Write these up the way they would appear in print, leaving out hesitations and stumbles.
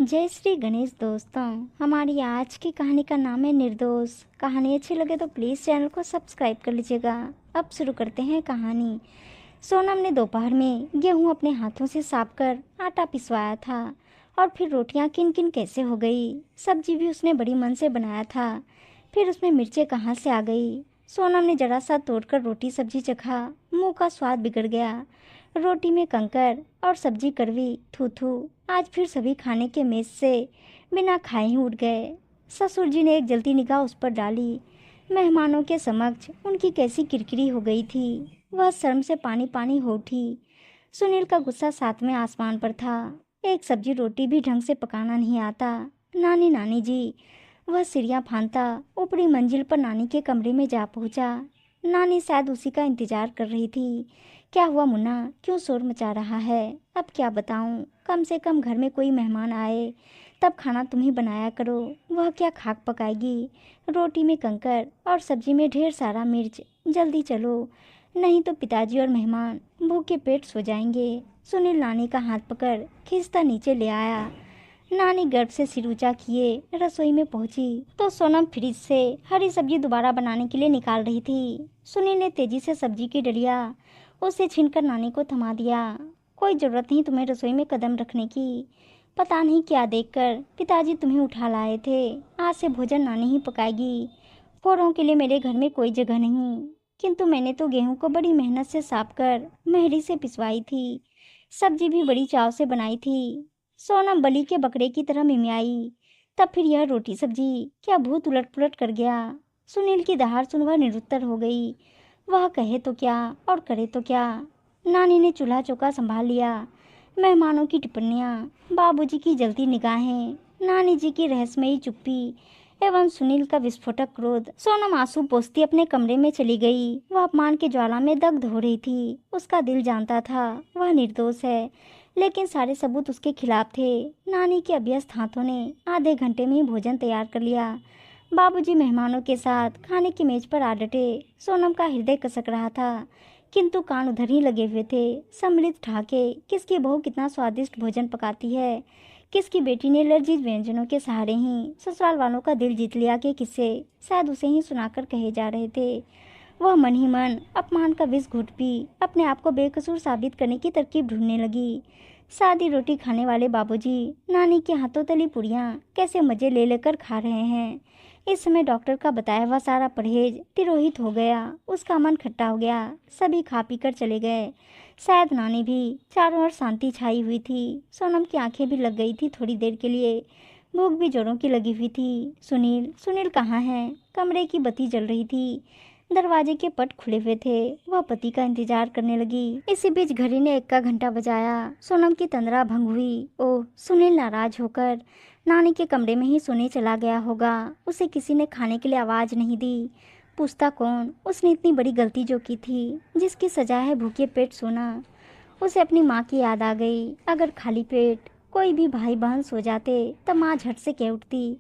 जय श्री गणेश दोस्तों। हमारी आज की कहानी का नाम है निर्दोष। कहानी अच्छी लगे तो प्लीज़ चैनल को सब्सक्राइब कर लीजिएगा। अब शुरू करते हैं कहानी। सोनम ने दोपहर में गेहूं अपने हाथों से साफ कर आटा पिसवाया था और फिर रोटियां किन किन कैसे हो गई। सब्जी भी उसने बड़ी मन से बनाया था, फिर उसमें मिर्चें कहाँ से आ गई। सोनम ने जरा सा तोड़कर रोटी सब्जी चखा, मुंह का स्वाद बिगड़ गया। रोटी में कंकर और सब्जी कड़वी, थू थू। आज फिर सभी खाने के मेज से बिना खाए ही उठ गए। ससुर जी ने एक जल्दी निगाह उस पर डाली। मेहमानों के समक्ष उनकी कैसी किरकिरी हो गई थी। वह शर्म से पानी पानी हो उठी। सुनील का गुस्सा सातवें आसमान पर था। एक सब्जी रोटी भी ढंग से पकाना नहीं आता। नानी नानी जी। वह सीढ़ियाँ फांदता ऊपरी मंजिल पर नानी के कमरे में जा पहुंचा। नानी शायद उसी का इंतजार कर रही थी। क्या हुआ मुन्ना, क्यों शोर मचा रहा है? अब क्या बताऊं, कम से कम घर में कोई मेहमान आए तब खाना तुम ही बनाया करो। वह क्या खाक पकाएगी? रोटी में कंकर और सब्जी में ढेर सारा मिर्च। जल्दी चलो, नहीं तो पिताजी और मेहमान भूखे पेट सो जाएंगे। सुनील नानी का हाथ पकड़ खींचता नीचे ले आया। नानी गर्व से सिर ऊंचा किए रसोई में पहुंची तो सोनम फ्रिज से हरी सब्जी दोबारा बनाने के लिए निकाल रही थी। सुनील ने तेजी से सब्जी की डलिया उसे छीनकर नानी को थमा दिया। कोई ज़रूरत नहीं तुम्हें रसोई में कदम रखने की। पता नहीं क्या देखकर पिताजी तुम्हें उठा लाए थे। आज से भोजन नानी ही पकाएगी। औरों के लिए मेरे घर में कोई जगह नहीं। किंतु मैंने तो गेहूं को बड़ी मेहनत से साफ कर मेहरी से पिसवाई थी। सब्जी भी बड़ी चाव से बनाई थी। सोनम बलि के बकरे की तरह मिमियाई। तब फिर यह रोटी सब्जी क्या भूत उलट पुलट कर गया। सुनील की दहाड़ सुन वह निरुत्तर हो गई। वह कहे तो क्या और करे तो क्या। नानी ने चूल्हा चौका संभाल लिया। मेहमानों की टिप्पणियाँ, बाबूजी की जलती निगाहें, नानी जी की रहस्यमयी चुप्पी एवं सुनील का विस्फोटक क्रोध। सोनम आंसू पोंछती अपने कमरे में चली गई। वह अपमान की ज्वाला में दग्ध हो रही थी। उसका दिल जानता था वह निर्दोष है, लेकिन सारे सबूत उसके खिलाफ थे। नानी के अभ्यस्त हाथों ने आधे घंटे में ही भोजन तैयार कर लिया। बाबूजी मेहमानों के साथ खाने की मेज पर आ डटे। सोनम का हृदय कसक रहा था, किंतु कान उधर ही लगे हुए थे। सम्मिलित ठाके किसकी बहू कितना स्वादिष्ट भोजन पकाती है, किसकी बेटी ने लजीज व्यंजनों के सहारे ही ससुराल वालों का दिल जीत लिया के किस्से शायद उसे ही सुनाकर कहे जा रहे थे। वह मन ही मन अपमान का विष घुट पी अपने आप को बेकसूर साबित करने की तरकीब ढूंढने लगी। सादी रोटी खाने वाले बाबूजी नानी के हाथों तली पुड़ियाँ कैसे मजे ले लेकर खा रहे हैं। इस समय डॉक्टर का बताया हुआ सारा परहेज तिरोहित हो गया। उसका मन खट्टा हो गया। सभी खा पी कर चले गए। शायद नानी भी। चारों ओर शांति छाई हुई थी। सोनम की आंखें भी लग गई थी थोड़ी देर के लिए। भूख भी जोरों की लगी हुई थी। सुनील सुनील कहाँ है? कमरे की बत्ती जल रही थी। दरवाजे के पट खुले हुए थे। वह पति का इंतजार करने लगी। इसी बीच घड़ी ने 1 का घंटा बजाया। सोनम की तंद्रा भंग हुई। ओह, सुनील नाराज होकर नानी के कमरे में ही सोने चला गया होगा। उसे किसी ने खाने के लिए आवाज नहीं दी। पूछता कौन? उसने इतनी बड़ी गलती जो की थी, जिसकी सजा है भूखे पेट सोना। उसे अपनी माँ की याद आ गई। अगर खाली पेट कोई भी भाई बहन सो जाते तब माँ झट से कह उठती,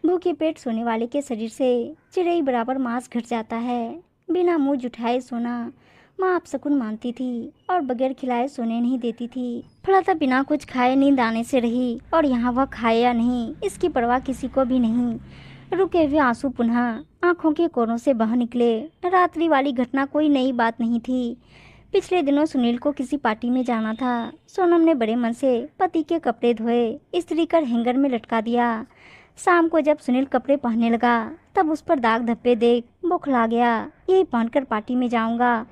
भूखे पेट सोने वाले के शरीर से चिड़ई बराबर मांस घट जाता है। बिना मुंह जुठाए सोना माँ अपशकुन मानती थी और बगैर खिलाए सोने नहीं देती थी। फलाता बिना कुछ खाए नींद आने से रही और यहाँ वह खाए या नहीं इसकी परवाह किसी को भी नहीं। रुके हुए आंसू पुनः आंखों के कोरों से बह निकले। रात्रि वाली घटना कोई नई बात नहीं थी। पिछले दिनों सुनील को किसी पार्टी में जाना था। सोनम ने बड़े मन से पति के कपड़े धोए, इस्त्री कर हैंगर में लटका दिया। शाम को जब सुनील कपड़े पहनने लगा तब उस पर दाग धब्बे देख बौखला गया। यही पहनकर पार्टी में जाऊंगा,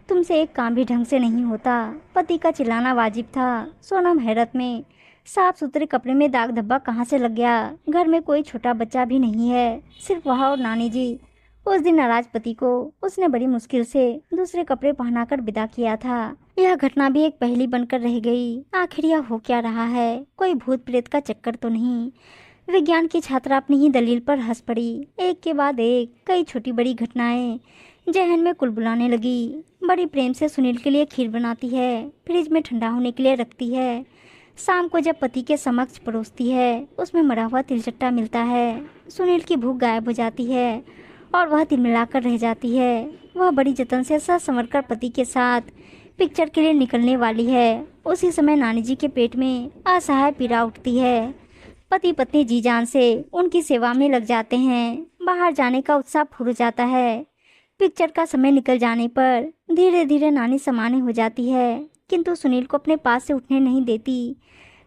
तुमसे एक काम भी ढंग से नहीं होता। पति का चिल्लाना वाजिब था। सोनम हैरत में, साफ सुथरे कपड़े में दाग धब्बा कहाँ से लग गया? घर में कोई छोटा बच्चा भी नहीं है, सिर्फ वह और नानी जी। उस दिन नाराज पति को उसने बड़ी मुश्किल से दूसरे कपड़े पहनाकर विदा किया था। यह घटना भी एक पहेली बनकर रह गई। आखिर यह हो क्या रहा है? कोई भूत प्रेत का चक्कर तो नहीं? विज्ञान की छात्रा अपनी ही दलील पर हंस पड़ी। एक के बाद एक कई छोटी बड़ी घटनाएं जहन में कुलबुलाने लगी। बड़ी प्रेम से सुनील के लिए खीर बनाती है, फ्रिज में ठंडा होने के लिए रखती है। शाम को जब पति के समक्ष परोसती है, उसमें मरा हुआ तिलचट्टा मिलता है। सुनील की भूख गायब हो जाती है और वह तिलमिलाकर रह जाती है। वह बड़ी जतन से सच संवरकर पति के साथ पिक्चर के लिए निकलने वाली है। उसी समय नानी जी के पेट में असहाय पीड़ा उठती है। पति पत्नी जी जान से उनकी सेवा में लग जाते हैं। बाहर जाने का उत्साह फूट जाता है। पिक्चर का समय निकल जाने पर धीरे धीरे नानी सामान्य हो जाती है, किंतु सुनील को अपने पास से उठने नहीं देती।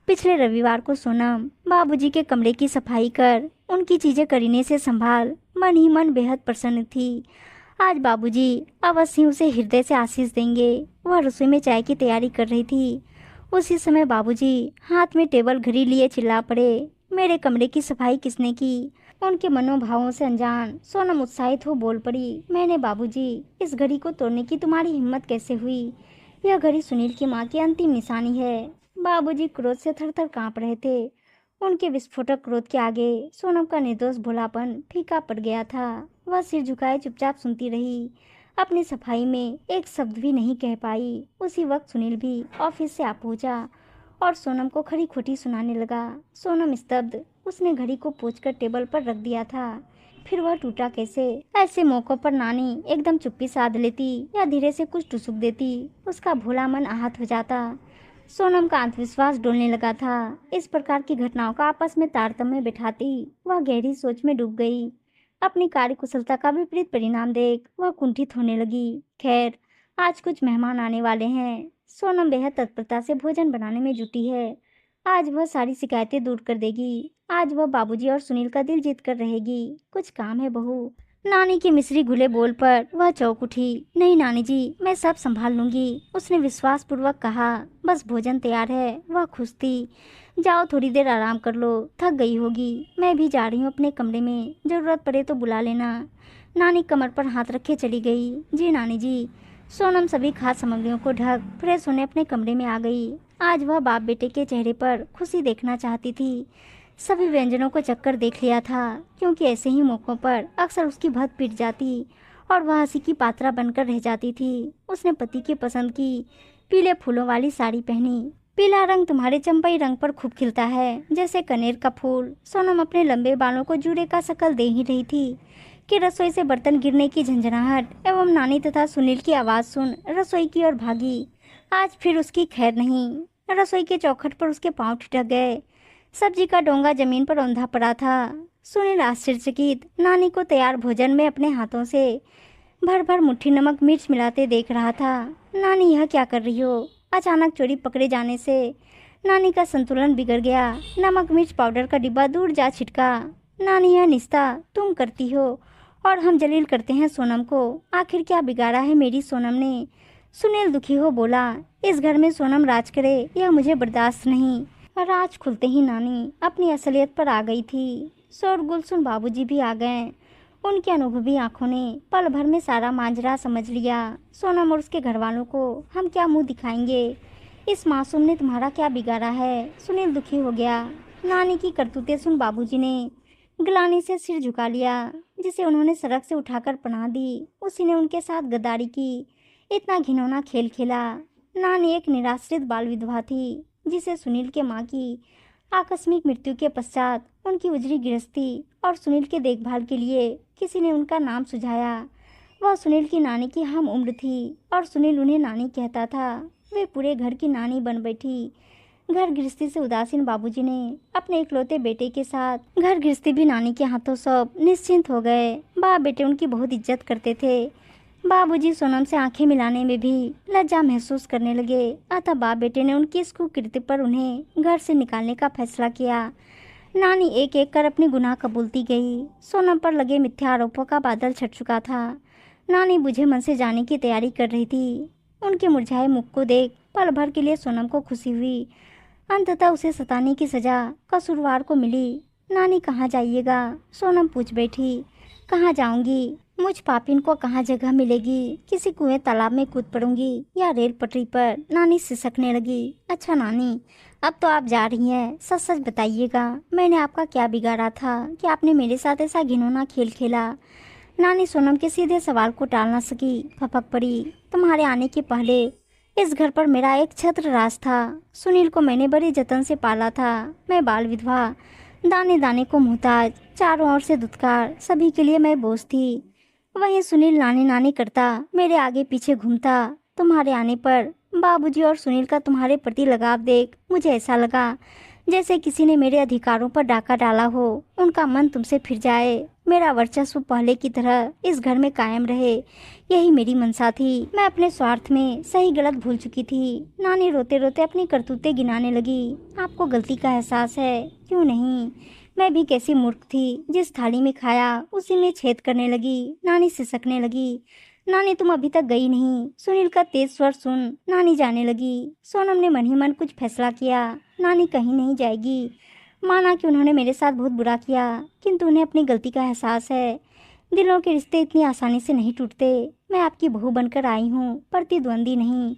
पिछले रविवार को सोनम बाबूजी के कमरे की सफाई कर उनकी चीजें करीने से संभाल मन ही मन बेहद प्रसन्न थी। आज बाबूजी अवश्य उसे हृदय से आशीष देंगे। वह रसोई में चाय की तैयारी कर रही थी। उसी समय बाबूजी हाथ में टेबल घड़ी लिए चिल्ला पड़े, मेरे कमरे की सफाई किसने की? उनके मनोभावों से अनजान सोनम उत्साहित हो बोल पड़ी, मैंने बाबूजी। इस घड़ी को तोड़ने की तुम्हारी हिम्मत कैसे हुई? यह घड़ी सुनील की माँ की अंतिम निशानी है। बाबूजी क्रोध से थर-थर कांप रहे थे। उनके विस्फोटक क्रोध के आगे सोनम का निर्दोष भोलापन फीका पड़ गया था। वह सिर झुकाए चुपचाप सुनती रही, अपनी सफाई में एक शब्द भी नहीं कह पाई। उसी वक्त सुनील भी ऑफिस से आ पहुंचा और सोनम को खरी खोटी सुनाने लगा। सोनम स्तब्ध, उसने घड़ी को पोंछकर टेबल पर रख दिया था। फिर वह टूटा कैसे? ऐसे मौकों पर नानी एकदम चुप्पी साध लेती या धीरे से कुछ टुसुक देती, उसका भोला मन आहत हो जाता। सोनम का आत्मविश्वास डोलने लगा था। इस प्रकार की घटनाओं का आपस में तारतम्य बिठाती वह गहरी सोच में डूब गई। अपनी कार्यकुशलता का विपरीत परिणाम देख वह कुंठित होने लगी। खैर, आज कुछ मेहमान आने वाले हैं। सोनम बेहद तत्परता से भोजन बनाने में जुटी है। आज वह सारी शिकायतें दूर कर देगी। आज वह बाबूजी और सुनील का दिल जीत कर रहेगी। कुछ काम है बहू। नानी के मिश्री घुले बोल पर वह चौंक उठी। नहीं नानी जी, मैं सब संभाल लूंगी, उसने विश्वास पूर्वक कहा। बस भोजन तैयार है। वह खुश थी। जाओ थोड़ी देर आराम कर लो, थक गई होगी। मैं भी जा रही हूँ अपने कमरे में, जरूरत पड़े तो बुला लेना। नानी कमर पर हाथ रखे चली गई। जी नानी जी। सोनम सभी खास सामग्रियों को ढक फ्रेश होने अपने कमरे में आ गई। आज वह बाप बेटे के चेहरे पर खुशी देखना चाहती थी। सभी व्यंजनों को चक्कर देख लिया था, क्योंकि ऐसे ही मौकों पर अक्सर उसकी भत पिट जाती और वह हंसी की पात्रा बनकर रह जाती थी। उसने पति की पसंद की पीले फूलों वाली साड़ी पहनी। पीला रंग तुम्हारे चंपई रंग पर खूब खिलता है, जैसे कनेर का फूल। सोनम अपने लंबे बालों को जूड़े का शकल दे ही रही थी कि रसोई से बर्तन गिरने की झंझनाहट एवं नानी तथा सुनील की आवाज़ सुन रसोई की ओर भागी। आज फिर उसकी खैर नहीं। रसोई के चौखट पर उसके पांव ठिठक गए। सब्जी का डोंगा जमीन पर औंधा पड़ा था। सुनील आश्चर्यचकित नानी को तैयार भोजन में अपने हाथों से भर भर मुट्ठी नमक मिर्च मिलाते देख रहा था। नानी यह क्या कर रही हो? अचानक चोरी पकड़े जाने से नानी का संतुलन बिगड़ गया। नमक मिर्च पाउडर का डिब्बा दूर जा छिटका। नानी यह निस्ता तुम करती हो और हम जलील करते हैं सोनम को। आखिर क्या बिगाड़ा है मेरी सोनम ने? सुनील दुखी हो बोला, इस घर में सोनम राज करे यह मुझे बर्दाश्त नहीं। राज खुलते ही नानी अपनी असलियत पर आ गई थी। शोरगुल सुन बाबूजी भी आ गए। उनकी अनुभवी आंखों ने पल भर में सारा मांजरा समझ लिया। सोनम और उसके घर वालों को हम क्या मुंह दिखाएंगे? इस मासूम ने तुम्हारा क्या बिगाड़ा है? सुनील दुखी हो गया। नानी की करतूतें सुन बाबूजी ने ग्लानि से सिर झुका लिया। जिसे उन्होंने सड़क से उठाकर पनाह दी, उसी ने उनके साथ गद्दारी की। इतना घिनौना खेल खेला। नानी एक निराश्रित बाल विधवा थी, जिसे सुनील के माँ की आकस्मिक मृत्यु के पश्चात उनकी उजरी गृहस्थी और सुनील के देखभाल के लिए किसी ने उनका नाम सुझाया। वह सुनील की नानी की हम उम्र थी और सुनील उन्हें नानी कहता था। वे पूरे घर की नानी बन बैठी। घर गृहस्थी से उदासीन बाबूजी ने अपने इकलौते बेटे के साथ घर गृहस्थी भी नानी के हाथों सौंप निश्चिंत हो गए। बाप बेटे उनकी बहुत इज्जत करते थे। बाबूजी सोनम से आंखें मिलाने में भी लज्जा महसूस करने लगे। अतः बाप बेटे ने उनकी इस कुकृत्य पर उन्हें घर से निकालने का फैसला किया। नानी एक एक कर अपनी गुनाह कबूलती गई। सोनम पर लगे मिथ्या आरोपों का बादल छट चुका था। नानी बुझे मन से जाने की तैयारी कर रही थी। उनके मुरझाए मुख को देख पल भर के लिए सोनम को खुशी हुई। अंततः उसे सताने की सजा कसूरवार को मिली। नानी कहाँ जाइएगा? सोनम पूछ बैठी। कहाँ जाऊंगी? मुझ पापिन को कहाँ जगह मिलेगी? किसी कुएं तालाब में कूद पड़ूंगी या रेल पटरी पर? नानी सिसकने लगी। अच्छा नानी, अब तो आप जा रही हैं, सच सच बताइएगा, मैंने आपका क्या बिगाड़ा था कि आपने मेरे साथ ऐसा घिनौना खेल खेला? नानी सोनम के सीधे सवाल को टाल न सकी, फपक पड़ी। तुम्हारे आने के पहले इस घर पर मेरा एक छत्र राज था। सुनील को मैंने बड़े जतन से पाला था। मैं बाल विधवा, दाने दाने को मुहताज, चारों ओर से दुत्कार, सभी के लिए मैं बोझ थी। वहीं सुनील नानी नानी करता मेरे आगे पीछे घूमता। तुम्हारे आने पर बाबूजी और सुनील का तुम्हारे प्रति लगाव देख मुझे ऐसा लगा जैसे किसी ने मेरे अधिकारों पर डाका डाला हो, उनका मन तुमसे फिर जाए, मेरा वर्चस्व पहले की तरह इस घर में कायम रहे, यही मेरी मनसा थी। मैं अपने स्वार्थ में सही गलत भूल चुकी थी। नानी रोते रोते अपनी करतूतें गिनाने लगी। आपको गलती का एहसास है? क्यों नहीं, मैं भी कैसी मूर्ख थी, जिस थाली में खाया उसी में छेद करने लगी। नानी सिसकने लगी। नानी तुम अभी तक गई नहीं। सुनील का तेज स्वर सुन नानी जाने लगी। सोनम ने मन ही मन कुछ फैसला किया। नानी कहीं नहीं जाएगी। माना कि उन्होंने मेरे साथ बहुत बुरा किया, किंतु उन्हें अपनी गलती का एहसास है। दिलों के रिश्ते इतनी आसानी से नहीं टूटते। मैं आपकी बहू बनकर आई हूँ, प्रतिद्वंदी नहीं।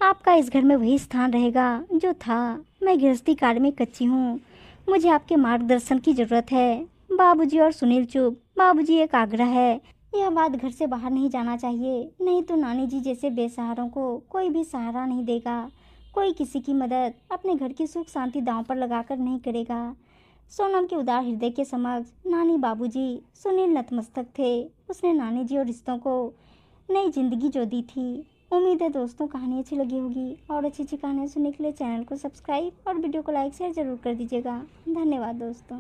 आपका इस घर में वही स्थान रहेगा जो था। मैं गृहस्थी कार्य में कच्ची हूँ, मुझे आपके मार्गदर्शन की जरूरत है। बाबूजी और सुनील चुप। बाबूजी एक आग्रह है, यह बात घर से बाहर नहीं जाना चाहिए, नहीं तो नानी जी जैसे बेसहारों को कोई भी सहारा नहीं देगा। कोई किसी की मदद अपने घर की सुख शांति दांव पर लगाकर नहीं करेगा। सोनम के उदार हृदय के समक्ष नानी, बाबूजी, सुनील नतमस्तक थे। उसने नानी जी और रिश्तों को नई जिंदगी जो दी थी। उम्मीद है दोस्तों कहानी अच्छी लगी होगी, और अच्छी अच्छी कहानियाँ सुनने के लिए चैनल को सब्सक्राइब और वीडियो को लाइक शेयर जरूर कर दीजिएगा। धन्यवाद दोस्तों।